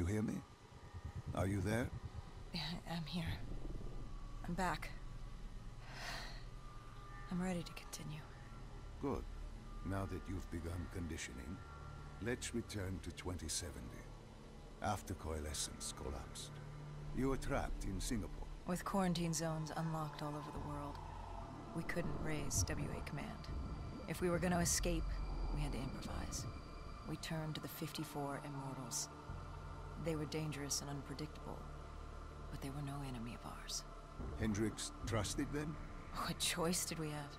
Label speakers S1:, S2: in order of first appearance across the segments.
S1: you hear me? Are you there?
S2: Yeah, I'm here. I'm back. I'm ready to continue.
S1: Good. Now that you've begun conditioning, let's return to 2070. After Coalescence collapsed, you were trapped in Singapore.
S2: With quarantine zones unlocked all over the world, we couldn't raise WA command. If we were going to escape, we had to improvise. We turned to the 54 Immortals. They were dangerous and unpredictable, but they were no enemy of ours.
S1: Hendricks trusted them?
S2: What choice did we have?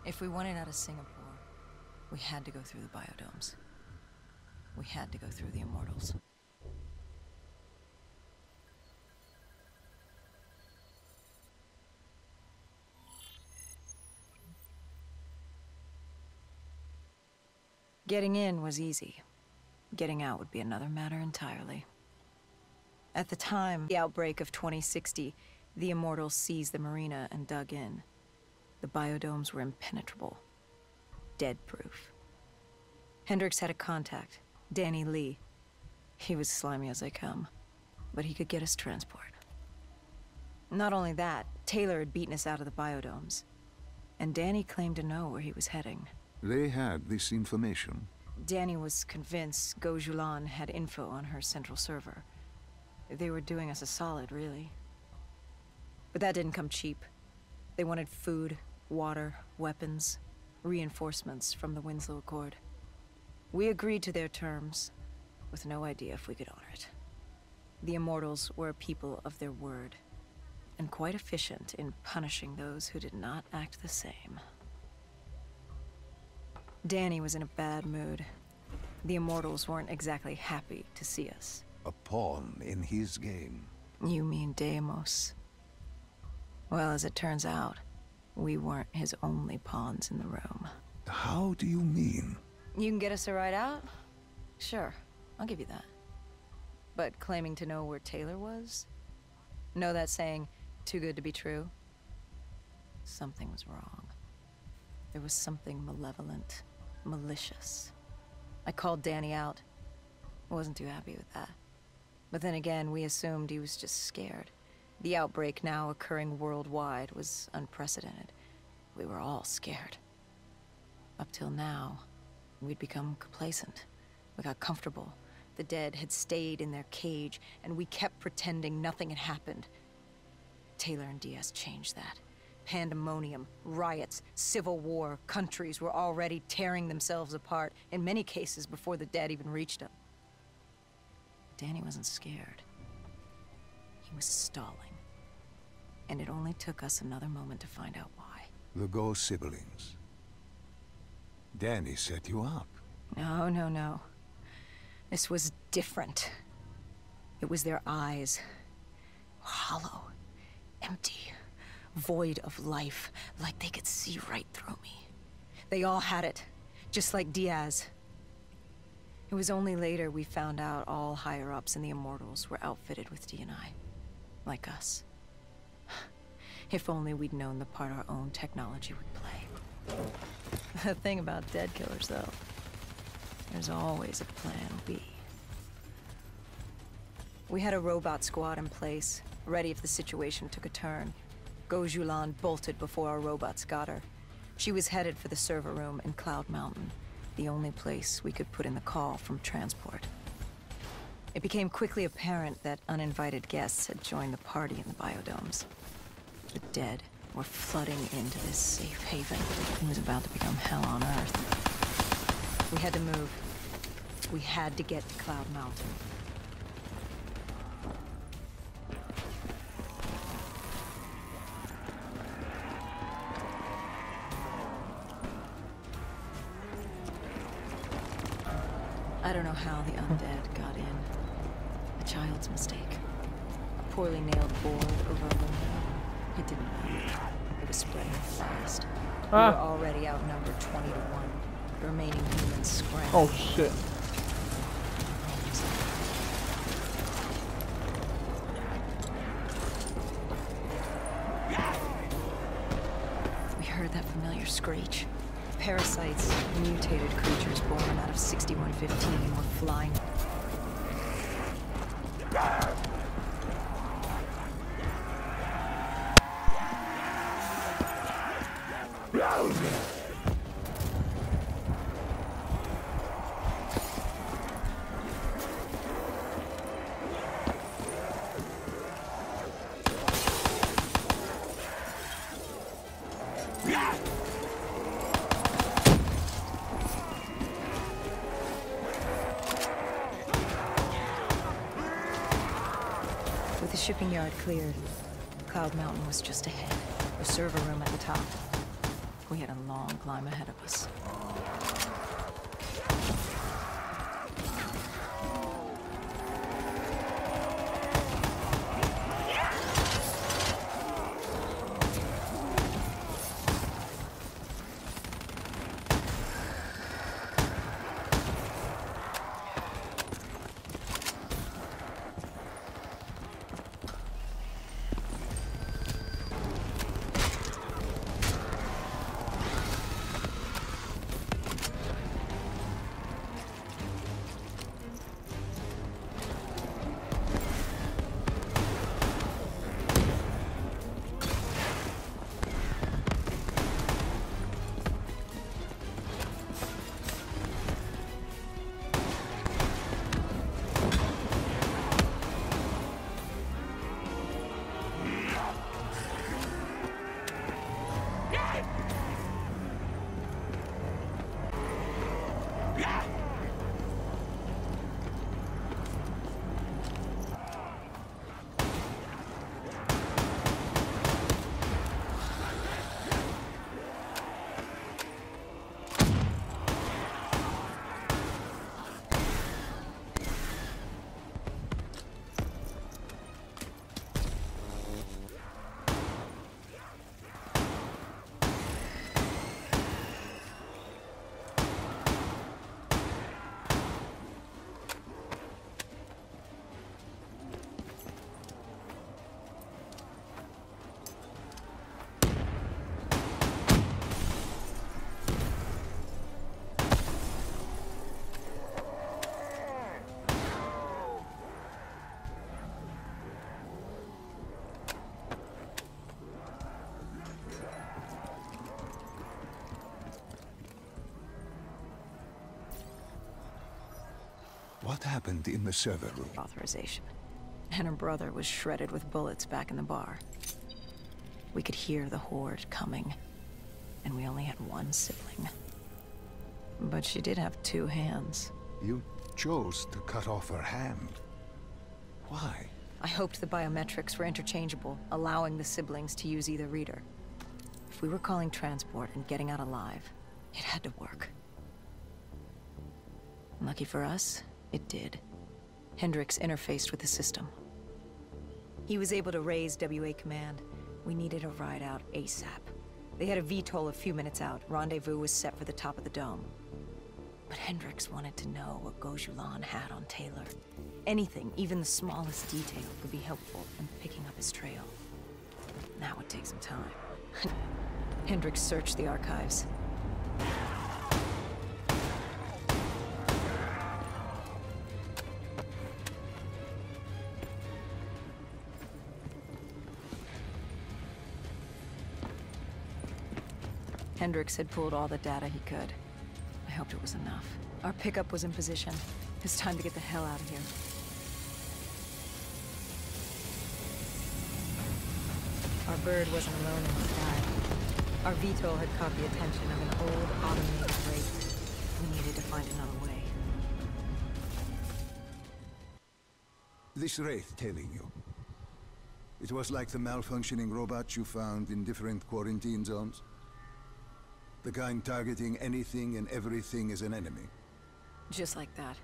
S2: If we wanted out of Singapore, we had to go through the biodomes. We had to go through the Immortals. Getting in was easy. Getting out would be another matter entirely. At the time, the outbreak of 2060, the Immortals seized the marina and dug in. The biodomes were impenetrable. Dead-proof. Hendricks had a contact, Danny Lee. He was slimy as they come, but he could get us transport. Not only that, Taylor had beaten us out of the biodomes, and Danny claimed to know where he was heading.
S1: They had this information.
S2: Danny was convinced Gojulan had info on her central server. They were doing us a solid, really. But that didn't come cheap. They wanted food, water, weapons, reinforcements from the Winslow Accord. We agreed to their terms, with no idea if we could honor it. The Immortals were a people of their word, and quite efficient in punishing those who did not act the same. Danny was in a bad mood. The Immortals weren't exactly happy to see us.
S1: A pawn in his game.
S2: You mean Deimos? Well, as it turns out, we weren't his only pawns in the room.
S1: How do you mean?
S2: You can get us a ride out? Sure, I'll give you that. But claiming to know where Taylor was? Know that saying, too good to be true? Something was wrong. There was something malevolent, malicious. I called Danny out. I wasn't too happy with that. But then again, we assumed he was just scared. The outbreak now occurring worldwide was unprecedented. We were all scared. Up till now, we'd become complacent. We got comfortable. The dead had stayed in their cage, and we kept pretending nothing had happened. Taylor and Diaz changed that. Pandemonium, riots, civil war, countries were already tearing themselves apart, in many cases before the dead even reached them. Danny wasn't scared. He was stalling. And it only took us another moment to find out why.
S1: The Ghost siblings. Danny set you up.
S2: No, no, no. This was different. It was their eyes. Hollow. Empty. Void of life. Like they could see right through me. They all had it. Just like Diaz. It was only later we found out all higher-ups in the Immortals were outfitted with D&I. Like us. If only we'd known the part our own technology would play. The thing about dead killers, though, there's always a plan B. We had a robot squad in place, ready if the situation took a turn. Gojulan bolted before our robots got her. She was headed for the server room in Cloud Mountain, the only place we could put in the call from transport. It became quickly apparent that uninvited guests had joined the party in the biodomes. The dead were flooding into this safe haven. It was about to become hell on Earth. We had to move. We had to get to Cloud Mountain. I don't know how the undead got in. A child's mistake. A poorly nailed board over aluminum. It didn't move. It was spreading fast. We were already outnumbered 20 to 1. The remaining humans scrambled.
S3: Oh shit.
S2: We heard that familiar screech. Parasites, mutated creatures born out of 6115 were flying. With the shipping yard cleared, Cloud Mountain was just ahead, the server room at the top. We had a long climb ahead of us.
S1: What happened in the server room?
S2: Authorization. And her brother was shredded with bullets back in the bar. We could hear the horde coming, and we only had one sibling. But she did have two hands.
S1: You chose to cut off her hand. Why?
S2: I hoped the biometrics were interchangeable, allowing the siblings to use either reader. If we were calling transport and getting out alive, it had to work. Lucky for us, it did. Hendricks interfaced with the system. He was able to raise WA command. We needed a ride out ASAP. They had a VTOL a few minutes out. Rendezvous was set for the top of the dome. But Hendricks wanted to know what Gojulan had on Taylor. Anything, even the smallest detail, could be helpful in picking up his trail. That would take some time. Hendricks searched the archives. Hendricks had pulled all the data he could. I hoped it was enough. Our pickup was in position. It's time to get the hell out of here. Our bird wasn't alone in the sky. Our VTOL had caught the attention of an old automated wraith. We needed to find another way.
S1: This wraith tailing you. It was like the malfunctioning robots you found in different quarantine zones? The kind targeting anything and everything as an enemy?
S2: Just like that.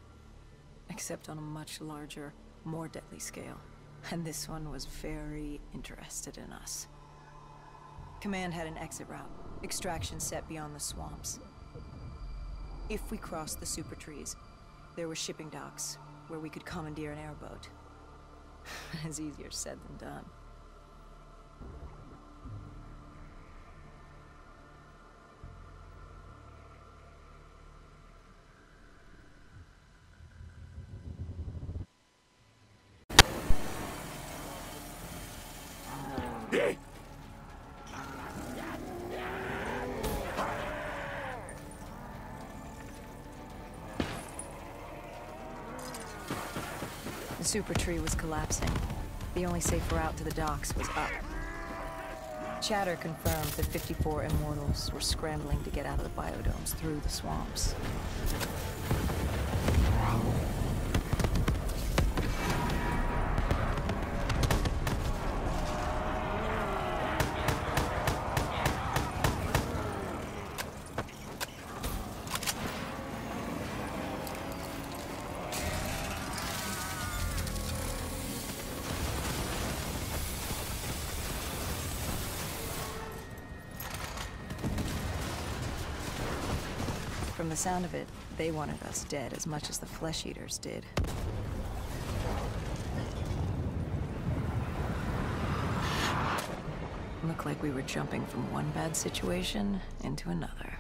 S2: Except on a much larger, more deadly scale. And this one was very interested in us. Command had an exit route. Extraction set beyond the swamps. If we crossed the super trees, there were shipping docks where we could commandeer an airboat. It's easier said than done. super tree was collapsing. The only safe route to the docks was up. Chatter confirmed that 54 immortals were scrambling to get out of the biodomes through the swamps. From the sound of it, they wanted us dead as much as the Flesh Eaters did. Looked like we were jumping from one bad situation into another.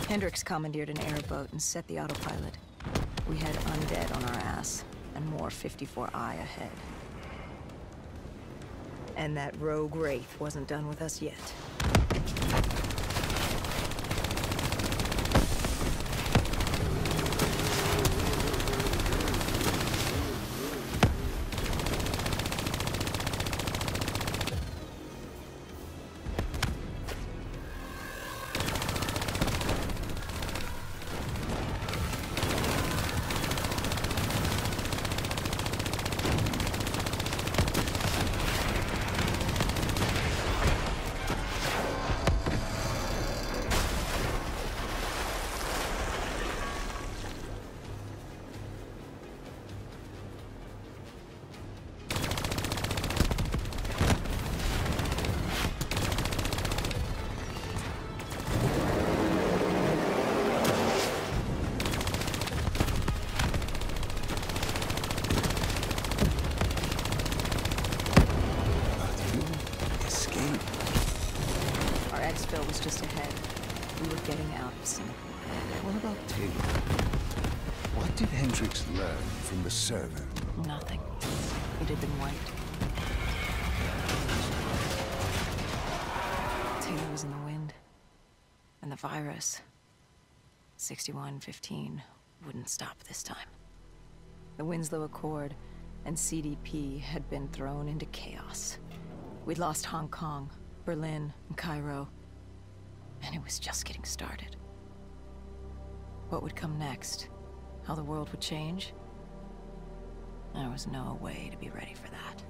S2: Hendricks commandeered an airboat and set the autopilot. We had undead on our ass, and more 54I ahead. And that rogue wraith wasn't done with us yet. Exfil was just ahead. We were getting out of Singapore.
S1: What about Taylor? What did Hendricks learn from the server?
S2: Nothing. It had been wiped. Taylor was in the wind. And the virus, 6115, wouldn't stop this time. The Winslow Accord and CDP had been thrown into chaos. We'd lost Hong Kong, Berlin, and Cairo. And it was just getting started. What would come next? How the world would change? There was no way to be ready for that.